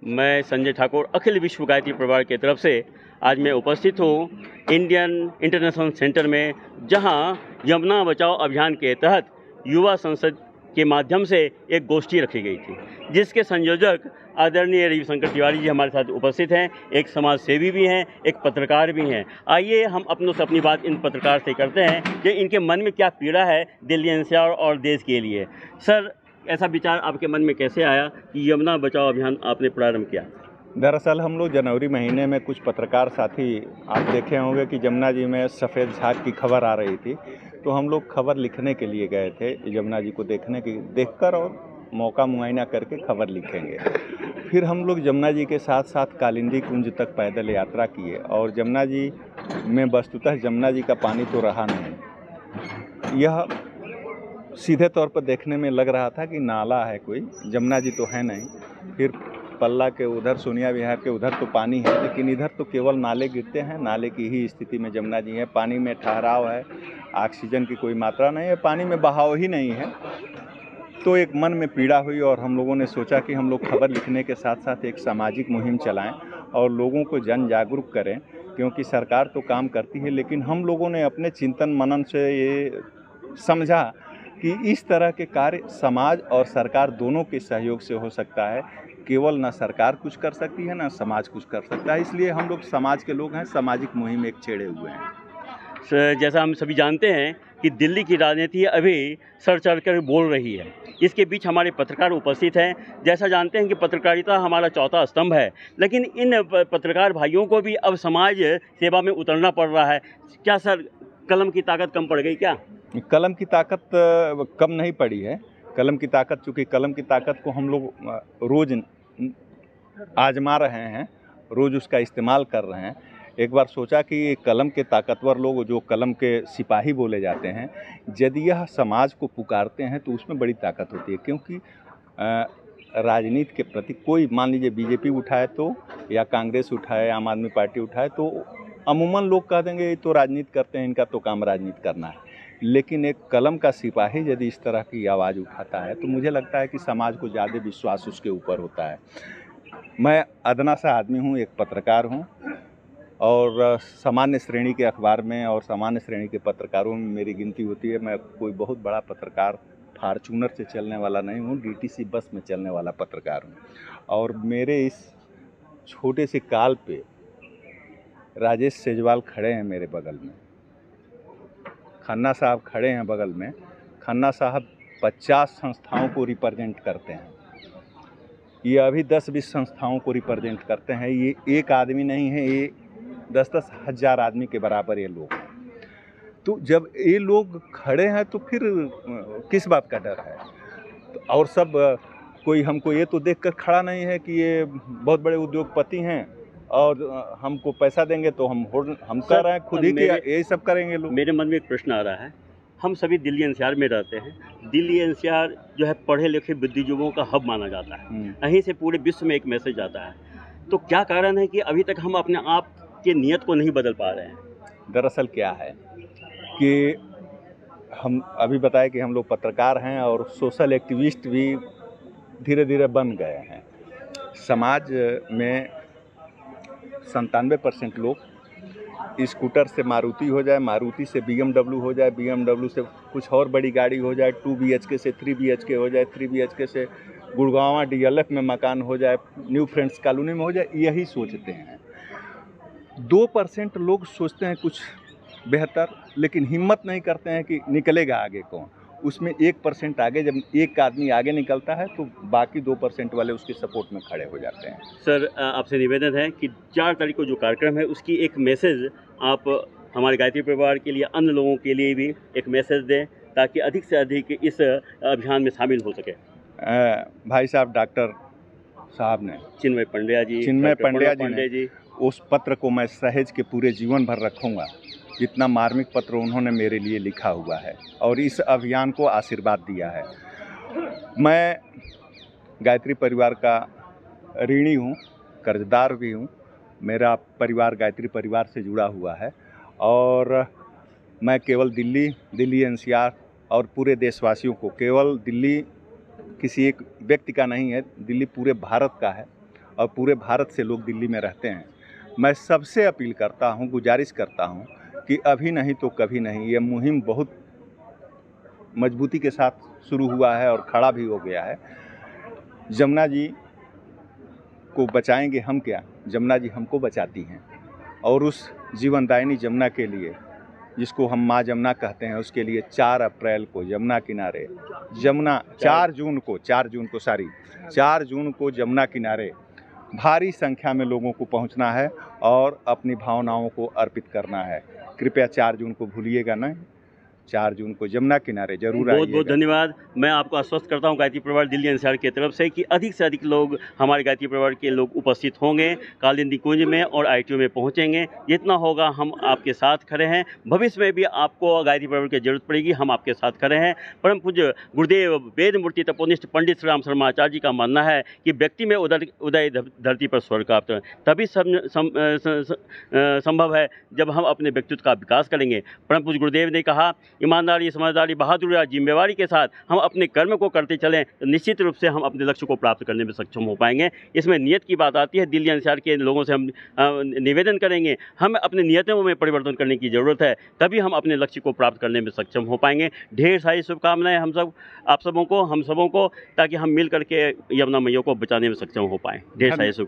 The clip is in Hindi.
मैं संजय ठाकुर अखिल विश्व गायत्री परिवार की तरफ से आज मैं उपस्थित हूँ इंडियन इंटरनेशनल सेंटर में, जहाँ यमुना बचाओ अभियान के तहत युवा संसद के माध्यम से एक गोष्ठी रखी गई थी, जिसके संयोजक आदरणीय रविशंकर तिवारी जी हमारे साथ उपस्थित हैं। एक समाज सेवी भी हैं, एक पत्रकार भी हैं। आइए हम अपनों से अपनी बात इन पत्रकार से करते हैं कि इनके मन में क्या पीड़ा है दिल्ली एनसीआर और देश के लिए। सर, ऐसा विचार आपके मन में कैसे आया कि यमुना बचाओ अभियान आपने प्रारंभ किया? दरअसल हम लोग जनवरी महीने में कुछ पत्रकार साथी, आप देखे होंगे कि जमुना जी में सफ़ेद झाग की खबर आ रही थी, तो हम लोग खबर लिखने के लिए गए थे जमुना जी को देखकर और मौका मुआयना करके खबर लिखेंगे। फिर हम लोग जमुना जी के साथ साथ कालिंदी कुंज तक पैदल यात्रा किए और जमुना जी में वस्तुतः जमुना जी का पानी तो रहा नहीं। यह सीधे तौर पर देखने में लग रहा था कि नाला है कोई, जमुना जी तो है नहीं। फिर पल्ला के उधर, सोनिया विहार के उधर तो पानी है, लेकिन इधर तो केवल नाले गिरते हैं। नाले की ही स्थिति में जमुना जी है। पानी में ठहराव है, ऑक्सीजन की कोई मात्रा नहीं है, पानी में बहाव ही नहीं है। तो एक मन में पीड़ा हुई और हम लोगों ने सोचा कि हम लोग खबर लिखने के साथ साथ एक सामाजिक मुहिम चलाएं और लोगों को जन जागरूक करें, क्योंकि सरकार तो काम करती है, लेकिन हम लोगों ने अपने चिंतन मनन से ये समझा कि इस तरह के कार्य समाज और सरकार दोनों के सहयोग से हो सकता है। केवल ना सरकार कुछ कर सकती है, ना समाज कुछ कर सकता है। इसलिए हम लोग समाज के लोग हैं, सामाजिक मुहिम एक छेड़े हुए हैं। जैसा हम सभी जानते हैं कि दिल्ली की राजनीति अभी सर चढ़ कर बोल रही है। इसके बीच हमारे पत्रकार उपस्थित हैं। जैसा जानते हैं कि पत्रकारिता हमारा चौथा स्तंभ है, लेकिन इन पत्रकार भाइयों को भी अब समाज सेवा में उतरना पड़ रहा है। क्या सर, कलम की ताकत कम पड़ गई क्या? कलम की ताकत कम नहीं पड़ी है। कलम की ताकत, चूँकि कलम की ताकत को हम लोग रोज़ आजमा रहे हैं, रोज़ उसका इस्तेमाल कर रहे हैं। एक बार सोचा कि कलम के ताकतवर लोग, जो कलम के सिपाही बोले जाते हैं, यदि यह समाज को पुकारते हैं तो उसमें बड़ी ताकत होती है। क्योंकि राजनीति के प्रति कोई, मान लीजिए बीजेपी उठाए तो, या कांग्रेस उठाए, आम आदमी पार्टी उठाए तो अमूमन लोग कह देंगे ये तो राजनीति करते हैं, इनका तो काम राजनीति करना है। लेकिन एक कलम का सिपाही यदि इस तरह की आवाज़ उठाता है तो मुझे लगता है कि समाज को ज़्यादा विश्वास उसके ऊपर होता है। मैं अदना सा आदमी हूँ, एक पत्रकार हूँ, और सामान्य श्रेणी के अखबार में और सामान्य श्रेणी के पत्रकारों में मेरी गिनती होती है। मैं कोई बहुत बड़ा पत्रकार, फार्चूनर से चलने वाला नहीं हूँ, डीटीसी बस में चलने वाला पत्रकार हूँ। और मेरे इस छोटे से काल पे राजेश सेजवाल खड़े हैं मेरे बगल में, खन्ना साहब खड़े हैं बगल में। खन्ना साहब 50 संस्थाओं को रिप्रेजेंट करते हैं, ये अभी 10-20 संस्थाओं को रिप्रेजेंट करते हैं। ये एक आदमी नहीं है, ये 10-10 हज़ार आदमी के बराबर ये लोग हैं। तो जब ये लोग खड़े हैं तो फिर किस बात का डर है? तो और सब कोई हमको ये तो देखकर खड़ा नहीं है कि ये बहुत बड़े उद्योगपति हैं और हमको पैसा देंगे तो हम कर रहे हैं खुद ही, यही सब करेंगे लोग। मेरे मन में एक प्रश्न आ रहा है। हम सभी दिल्ली एनसीआर में रहते हैं। दिल्ली एनसीआर जो है पढ़े लिखे बुद्धिजीवियों का हब माना जाता है। यहीं से पूरे विश्व में एक मैसेज आता है। तो क्या कारण है कि अभी तक हम अपने आप के नियत को नहीं बदल पा रहे हैं? दरअसल क्या है कि हम अभी बताए कि हम लोग पत्रकार हैं और सोशल एक्टिविस्ट भी धीरे धीरे बन गए हैं। समाज में 97% लोग स्कूटर से मारुति हो जाए, मारुति से BMW हो जाए, BMW से कुछ और बड़ी गाड़ी हो जाए, 2 BHK से 3 BHK हो जाए, 3 BHK से गुड़गांव DLF में मकान हो जाए, न्यू फ्रेंड्स कॉलोनी में हो जाए, यही सोचते हैं। 2% लोग सोचते हैं कुछ बेहतर, लेकिन हिम्मत नहीं करते हैं कि निकलेगा आगे कौन। उसमें 1% आगे, जब एक आदमी आगे निकलता है तो बाकी 2% वाले उसके सपोर्ट में खड़े हो जाते हैं। सर, आपसे निवेदन है कि 4 तारीख को जो कार्यक्रम है उसकी एक मैसेज आप हमारे गायत्री परिवार के लिए, अन्य लोगों के लिए भी एक मैसेज दें, ताकि अधिक से अधिक इस अभियान में शामिल हो सके। भाई साहब, डॉक्टर साहब ने, चिन्मय पंड्या जी, उस पत्र को मैं सहेज के पूरे जीवन भर रखूँगा, जितना मार्मिक पत्र उन्होंने मेरे लिए लिखा हुआ है और इस अभियान को आशीर्वाद दिया है। मैं गायत्री परिवार का ऋणी हूँ, कर्जदार भी हूँ। मेरा परिवार गायत्री परिवार से जुड़ा हुआ है और मैं केवल दिल्ली एनसीआर और पूरे देशवासियों को, केवल दिल्ली किसी एक व्यक्ति का नहीं है, दिल्ली पूरे भारत का है और पूरे भारत से लोग दिल्ली में रहते हैं। मैं सबसे अपील करता हूं, गुजारिश करता हूं कि अभी नहीं तो कभी नहीं, ये मुहिम बहुत मजबूती के साथ शुरू हुआ है और खड़ा भी हो गया है। जमुना जी को बचाएंगे हम क्या, जमुना जी हमको बचाती हैं। और उस जीवनदायिनी जमुना के लिए, जिसको हम माँ जमुना कहते हैं, उसके लिए 4 अप्रैल को यमुना किनारे, 4 जून को यमुना किनारे भारी संख्या में लोगों को पहुंचना है और अपनी भावनाओं को अर्पित करना है। कृपया 4 जून को भूलिएगा नहीं, 4 जून को यमुना किनारे जरूर आइएगा। बहुत बहुत धन्यवाद। मैं आपको आश्वस्त करता हूं गायत्री परिवार दिल्ली एनसीआर की तरफ से कि अधिक से अधिक लोग, हमारे गायत्री परिवार के लोग उपस्थित होंगे, कालिंदी कुंज में और ITO में पहुंचेंगे। जितना होगा हम आपके साथ खड़े हैं। भविष्य में भी आपको गायत्री परिवार की जरूरत पड़ेगी, हम आपके साथ खड़े हैं। परम पूज्य गुरुदेव वेद मूर्ति तपोनिष्ठ पंडित श्री राम शर्मा आचार्य जी का मानना है कि व्यक्ति में उदय धरती पर स्वर्ग का अवतरण तभी संभव है जब हम अपने व्यक्तित्व का विकास करेंगे। परम पूज्य गुरुदेव ने कहा, ईमानदारी, समझदारी, बहादुरी और जिम्मेवारी के साथ हम अपने कर्म को करते चलें तो निश्चित रूप से हम अपने लक्ष्य को प्राप्त करने में सक्षम हो पाएंगे। इसमें नियत की बात आती है। दिल्ली एनसीआर के लोगों से हम निवेदन करेंगे, हमें अपनी नियतों में परिवर्तन करने की ज़रूरत है, तभी हम अपने लक्ष्य को प्राप्त करने में सक्षम हो पाएंगे। ढेर सारी शुभकामनाएं आप सबों को, हम सबों को, ताकि हम मिल करके यमुना मैया को बचाने में सक्षम हो पाएँ। ढेर सारी शुभ